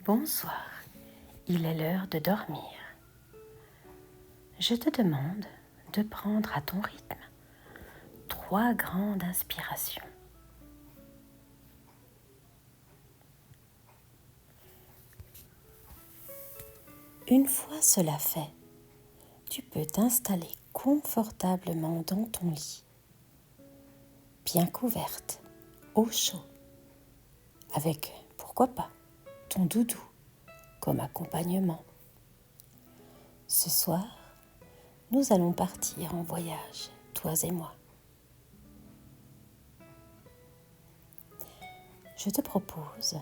Bonsoir, il est l'heure de dormir. Je te demande de prendre à ton rythme 3 grandes inspirations. Une fois cela fait, tu peux t'installer confortablement dans ton lit, bien couverte, au chaud, avec, pourquoi pas, ton doudou comme accompagnement. Ce soir, nous allons partir en voyage, toi et moi. Je te propose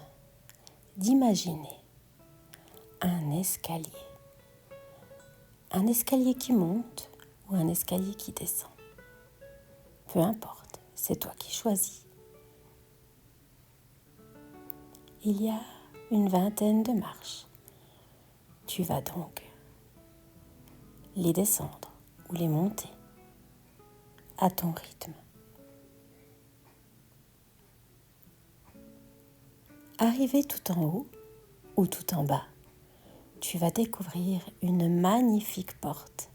d'imaginer un escalier qui monte ou un escalier qui descend. Peu importe, c'est toi qui choisis. Il y a une 20aine de marches. Tu vas donc les descendre ou les monter à ton rythme. Arrivé tout en haut ou tout en bas, tu vas découvrir une magnifique porte.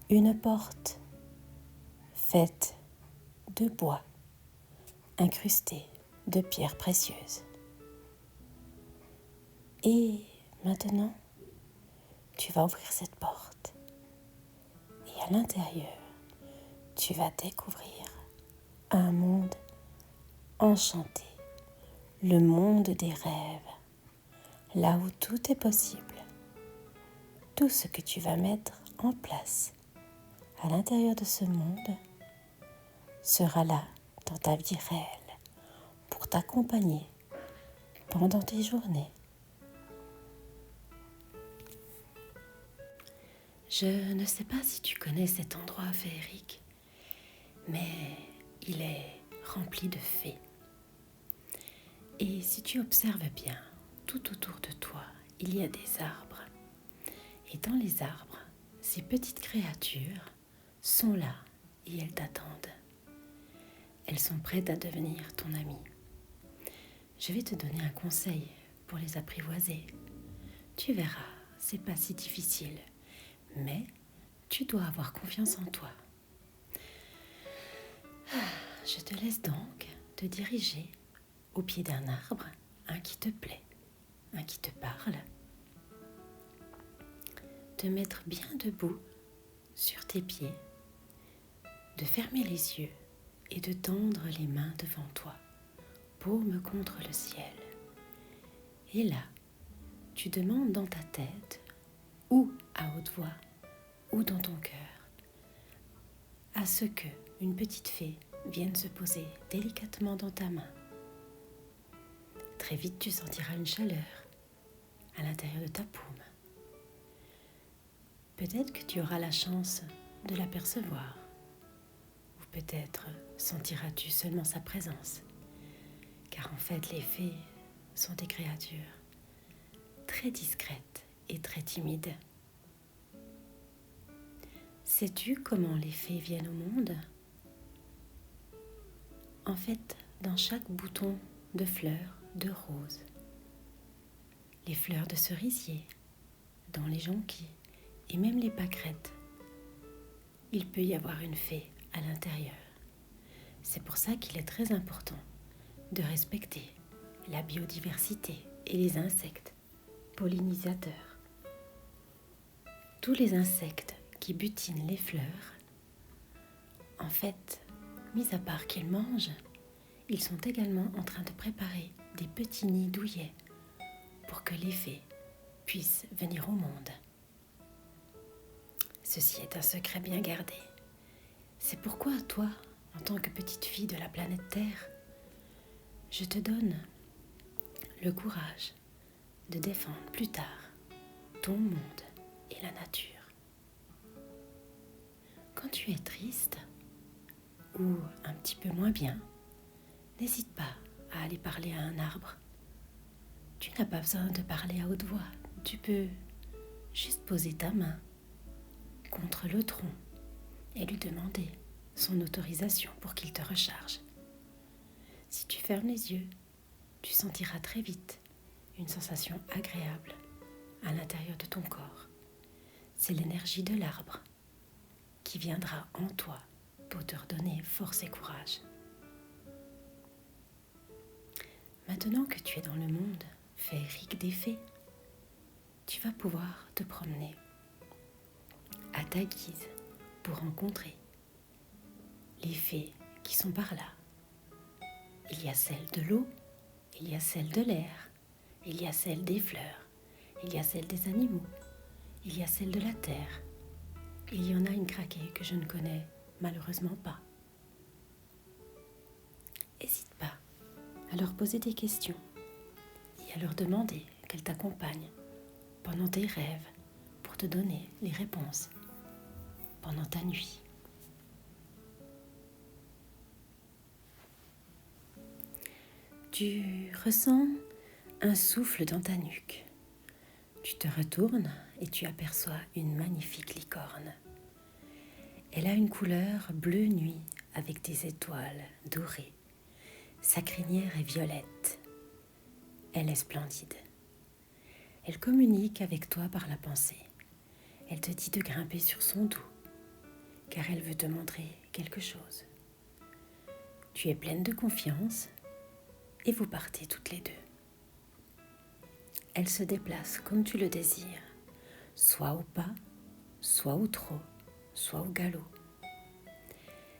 Une porte faite de bois, incrustée de pierres précieuses. Et maintenant, tu vas ouvrir cette porte. Et à l'intérieur, tu vas découvrir un monde enchanté, le monde des rêves, là où tout est possible. Tout ce que tu vas mettre en place à l'intérieur de ce monde sera là dans ta vie réelle pour t'accompagner pendant tes journées. Je ne sais pas si tu connais cet endroit féerique, mais il est rempli de fées. Et si tu observes bien, tout autour de toi, il y a des arbres. Et dans les arbres, ces petites créatures sont là et elles t'attendent. Elles sont prêtes à devenir ton amie. Je vais te donner un conseil pour les apprivoiser. Tu verras, c'est pas si difficile, mais tu dois avoir confiance en toi. Je te laisse donc te diriger au pied d'un arbre, un qui te plaît, un qui te parle. Te mettre bien debout sur tes pieds, de fermer les yeux et de tendre les mains devant toi, paume contre le ciel. Et là, tu demandes dans ta tête, ou à haute voix, ou dans ton cœur, à ce que une petite fée vienne se poser délicatement dans ta main. Très vite, tu sentiras une chaleur à l'intérieur de ta paume. Peut-être que tu auras la chance de l'apercevoir, ou peut-être sentiras-tu seulement sa présence, car en fait, les fées sont des créatures très discrètes et très timides. Sais-tu comment les fées viennent au monde ? En fait, dans chaque bouton de fleurs de rose, les fleurs de cerisier, dans les jonquilles et même les pâquerettes, il peut y avoir une fée à l'intérieur. C'est pour ça qu'il est très important de respecter la biodiversité et les insectes pollinisateurs. Tous les insectes qui butinent les fleurs, en fait, mis à part qu'ils mangent, ils sont également en train de préparer des petits nids douillets pour que les fées puissent venir au monde. Ceci est un secret bien gardé. C'est pourquoi toi, en tant que petite fille de la planète Terre, je te donne le courage de défendre plus tard ton monde et la nature. Quand tu es triste ou un petit peu moins bien, n'hésite pas à aller parler à un arbre. Tu n'as pas besoin de parler à haute voix. Tu peux juste poser ta main contre le tronc et lui demander son autorisation pour qu'il te recharge. Si tu fermes les yeux, tu sentiras très vite une sensation agréable à l'intérieur de ton corps. C'est l'énergie de l'arbre qui viendra en toi pour te redonner force et courage. Maintenant que tu es dans le monde féerique des fées, tu vas pouvoir te promener à ta guise pour rencontrer les fées qui sont par là. Il y a celles de l'eau, il y a celles de l'air, il y a celles des fleurs, il y a celles des animaux, il y a celles de la terre. Il y en a une craquée que je ne connais malheureusement pas. N'hésite pas à leur poser des questions et à leur demander qu'elles t'accompagnent pendant tes rêves pour te donner les réponses pendant ta nuit. Tu ressens un souffle dans ta nuque. Tu te retournes et tu aperçois une magnifique licorne. Elle a une couleur bleu nuit avec des étoiles dorées. Sa crinière est violette. Elle est splendide. Elle communique avec toi par la pensée. Elle te dit de grimper sur son dos, car elle veut te montrer quelque chose. Tu es pleine de confiance et vous partez toutes les deux. Elle se déplace comme tu le désires, soit au pas, soit au trot, soit au galop.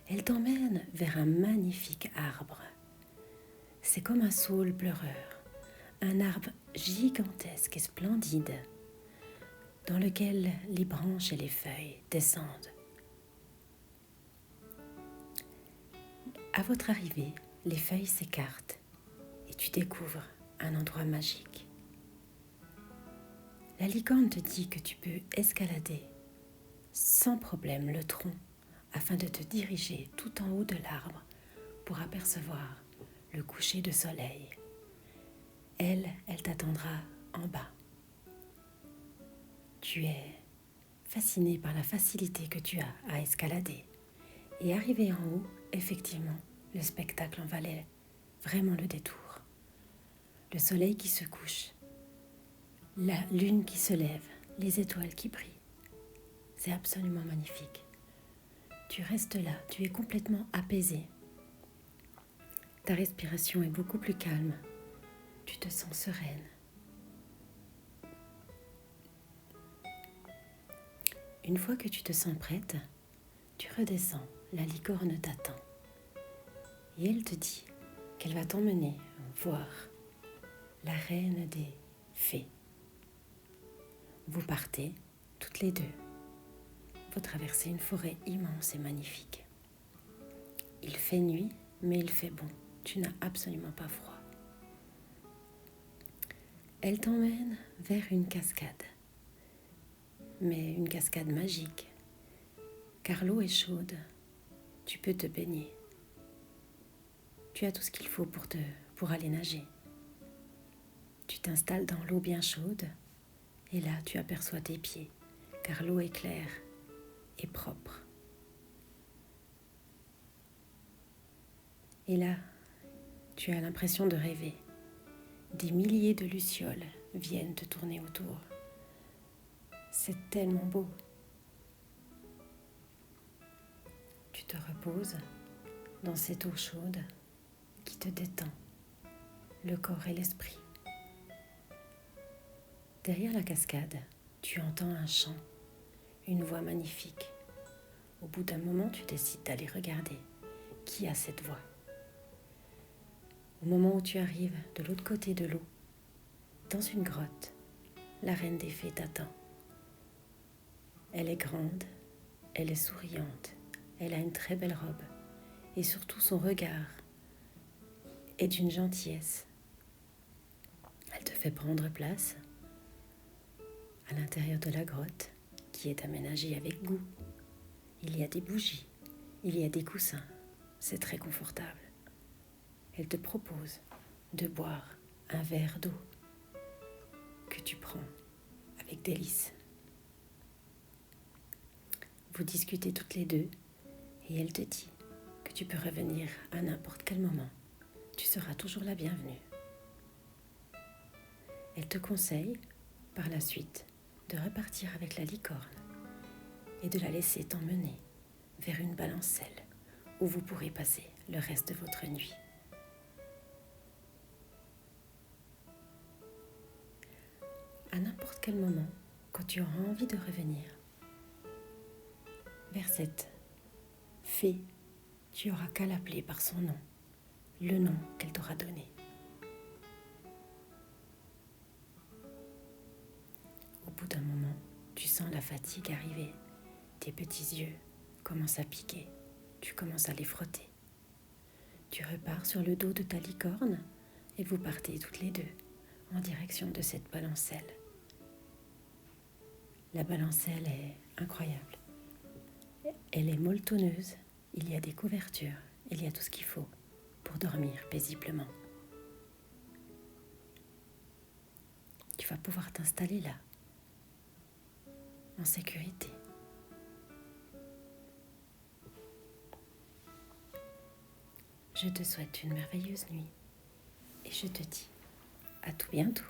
Elle t'emmène vers un magnifique arbre. C'est comme un saule pleureur, un arbre gigantesque et splendide, dans lequel les branches et les feuilles descendent. À votre arrivée, les feuilles s'écartent et tu découvres un endroit magique. La licorne te dit que tu peux escalader sans problème le tronc afin de te diriger tout en haut de l'arbre pour apercevoir le coucher de soleil. Elle t'attendra en bas. Tu es fasciné par la facilité que tu as à escalader. Et arrivé en haut, effectivement, le spectacle en valait vraiment le détour. Le soleil qui se couche, la lune qui se lève, les étoiles qui brillent. C'est absolument magnifique. Tu restes là, tu es complètement apaisé. Ta respiration est beaucoup plus calme. Tu te sens sereine. Une fois que tu te sens prête, tu redescends. La licorne t'attend. Et elle te dit qu'elle va t'emmener voir la reine des fées. Vous partez toutes les deux. Vous traversez une forêt immense et magnifique. Il fait nuit, mais il fait bon. Tu n'as absolument pas froid. Elle t'emmène vers une cascade. Mais une cascade magique. Car l'eau est chaude. Tu peux te baigner. Tu as tout ce qu'il faut pour aller nager. Tu t'installes dans l'eau bien chaude. Et là, tu aperçois tes pieds. Car l'eau est claire et propre. Et là, tu as l'impression de rêver. Des milliers de lucioles viennent te tourner autour. C'est tellement beau. Tu te reposes dans cette eau chaude qui te détend le corps et l'esprit. Derrière la cascade, tu entends un chant, une voix magnifique. Au bout d'un moment, tu décides d'aller regarder qui a cette voix. Au moment où tu arrives de l'autre côté de l'eau, dans une grotte, la reine des fées t'attend. Elle est grande, elle est souriante, elle a une très belle robe et surtout son regard est d'une gentillesse. Elle te fait prendre place à l'intérieur de la grotte qui est aménagée avec goût. Il y a des bougies, il y a des coussins, c'est très confortable. Elle te propose de boire un verre d'eau que tu prends avec délice. Vous discutez toutes les deux et elle te dit que tu peux revenir à n'importe quel moment. Tu seras toujours la bienvenue. Elle te conseille, par la suite, de repartir avec la licorne et de la laisser t'emmener vers une balancelle où vous pourrez passer le reste de votre nuit. À n'importe quel moment, quand tu auras envie de revenir vers cette fée, tu auras qu'à l'appeler par son nom, le nom qu'elle t'aura donné. Au bout d'un moment, tu sens la fatigue arriver. Tes petits yeux commencent à piquer. Tu commences à les frotter. Tu repars sur le dos de ta licorne et vous partez toutes les deux en direction de cette balancelle. La balancelle est incroyable. Elle est molletonneuse, il y a des couvertures, il y a tout ce qu'il faut pour dormir paisiblement. Tu vas pouvoir t'installer là, en sécurité. Je te souhaite une merveilleuse nuit et je te dis à tout bientôt.